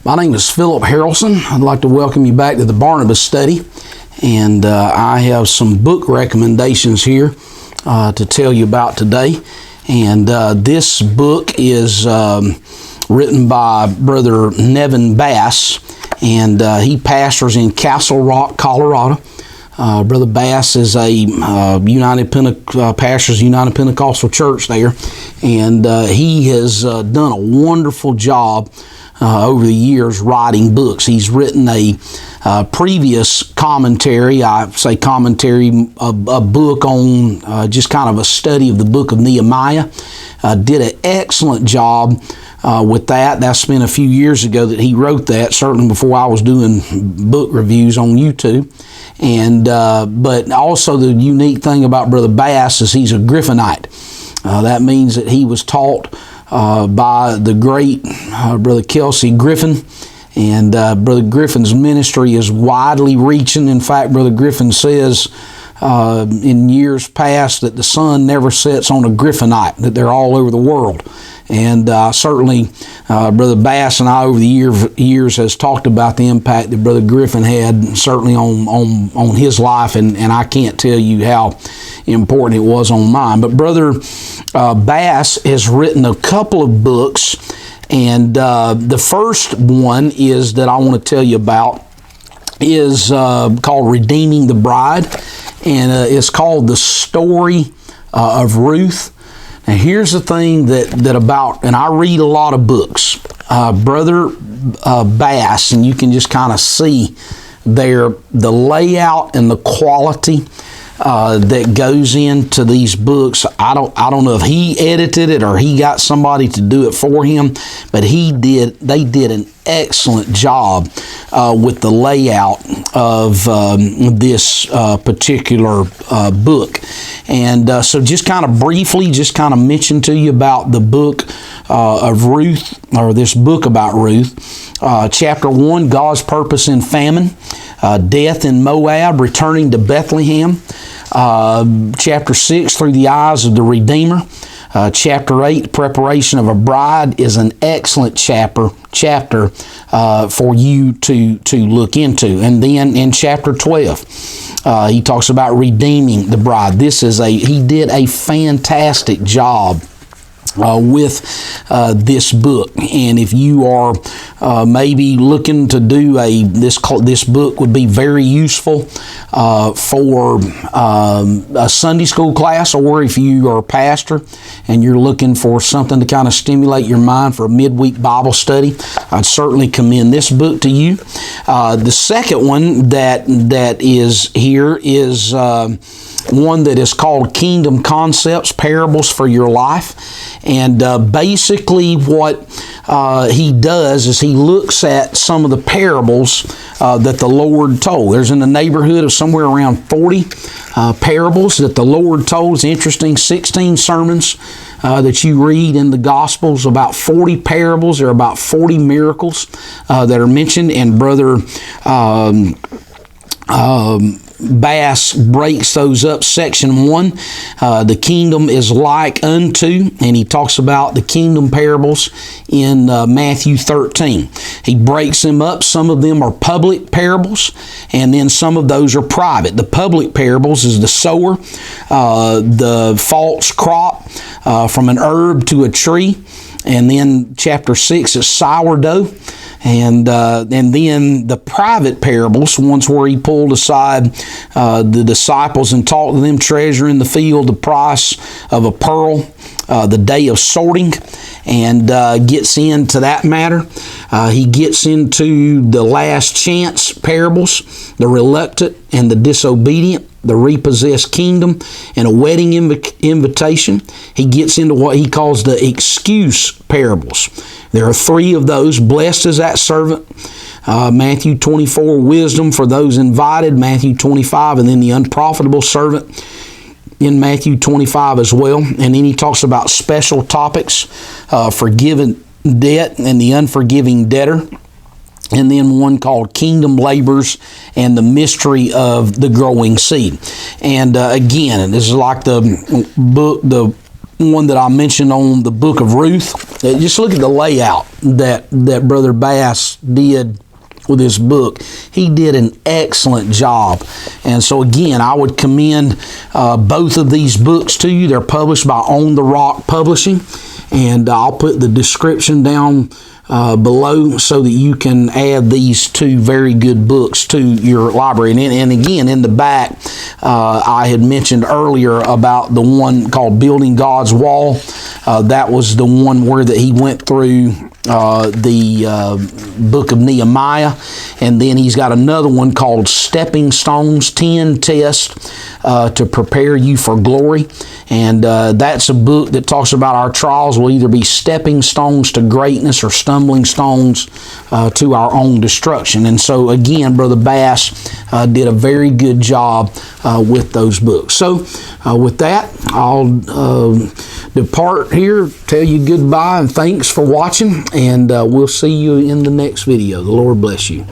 My name is Philip Harrelson. I'd like to welcome you back to the Barnabas study, and I have some book recommendations here to tell you about today. And this book is written by Brother Nevin Bass, and he pastors in Castle Rock, Colorado. Brother Bass is a pastors United Pentecostal Church there, and he has done a wonderful job over the years writing books. He's written a previous commentary, a book on just kind of a study of the book of Nehemiah. Did an excellent job with that. That's been a few years ago that he wrote that, certainly before I was doing book reviews on YouTube. And but also the unique thing about Brother Bass is he's a Griffinite. That means that he was taught by the great Brother Kelsey Griffin, and Brother Griffin's ministry is widely reaching. In fact, Brother Griffin says in years past that the sun never sets on a Griffinite, that they're all over the world. And certainly Brother Bass and I over the years has talked about the impact that Brother Griffin had certainly on his life, and I can't tell you how important it was on mine. But Brother Bass has written a couple of books, and the first one is that I want to tell you about is called Redeeming the Bride, and it's called The Story of Ruth. Now here's the thing that about, and I read a lot of books, Brother Bass, and you can just kind of see there the layout and the quality that goes into these books. I don't know if he edited it or he got somebody to do it for him, but they did an excellent job with the layout of this particular book. And so just kind of briefly, just kind of mention to you about the book of Ruth, or this book about Ruth. Chapter 1, God's Purpose in Famine. Death in Moab, Returning to Bethlehem. Chapter 6, Through the Eyes of the Redeemer. Chapter 8, Preparation of a Bride, is an excellent chapter for you to look into. And then in chapter 12, he talks about redeeming the bride. He did a fantastic job with this book. And if you are maybe looking to do this book would be very useful for a Sunday school class, or if you are a pastor and you're looking for something to kind of stimulate your mind for a midweek Bible study, I'd certainly commend this book to you. The second one that is here is one that is called Kingdom Concepts, Parables for Your Life. And basically what he does is he looks at some of the parables that the Lord told. There's in the neighborhood of somewhere around 40 parables that the Lord told. It's interesting, 16 sermons that you read in the Gospels, about 40 parables. There are about 40 miracles that are mentioned, and Brother Bass breaks those up. Section 1, the kingdom is like unto, and he talks about the kingdom parables in Matthew 13. He breaks them up. Some of them are public parables, and then some of those are private. The public parables is the sower, the false crop, from an herb to a tree, and then chapter 6 is sourdough. And then the private parables, ones where he pulled aside the disciples and taught them treasure in the field, the price of a pearl, the day of sorting, and gets into that matter. He gets into the last chance parables, the reluctant and the disobedient, the repossessed kingdom, and a wedding invitation. He gets into what he calls the excuse parables. There are 3 of those. Blessed is that servant. Matthew 24, wisdom for those invited. Matthew 25, and then the unprofitable servant in Matthew 25 as well. And then he talks about special topics, forgiven debt and the unforgiving debtor. And then one called Kingdom Labors and the Mystery of the Growing Seed. And again, this is like the book, the one that I mentioned on the book of Ruth. Just look at the layout that Brother Bass did with this book. He did an excellent job. And so again, I would commend both of these books to you. They're published by On the Rock Publishing, and I'll put the description down below so that you can add these two very good books to your library. And again, in the back, I had mentioned earlier about the one called Building God's Wall. That was the one where that he went through the book of Nehemiah, and then he's got another one called Stepping Stones, 10 Tests to Prepare You for Glory. And that's a book that talks about our trials will either be stepping stones to greatness or stumbling stones to our own destruction. And so again, Brother Bass did a very good job with those books. So with that, I'll depart here, tell you goodbye and thanks for watching, and we'll see you in the next video. The Lord bless you.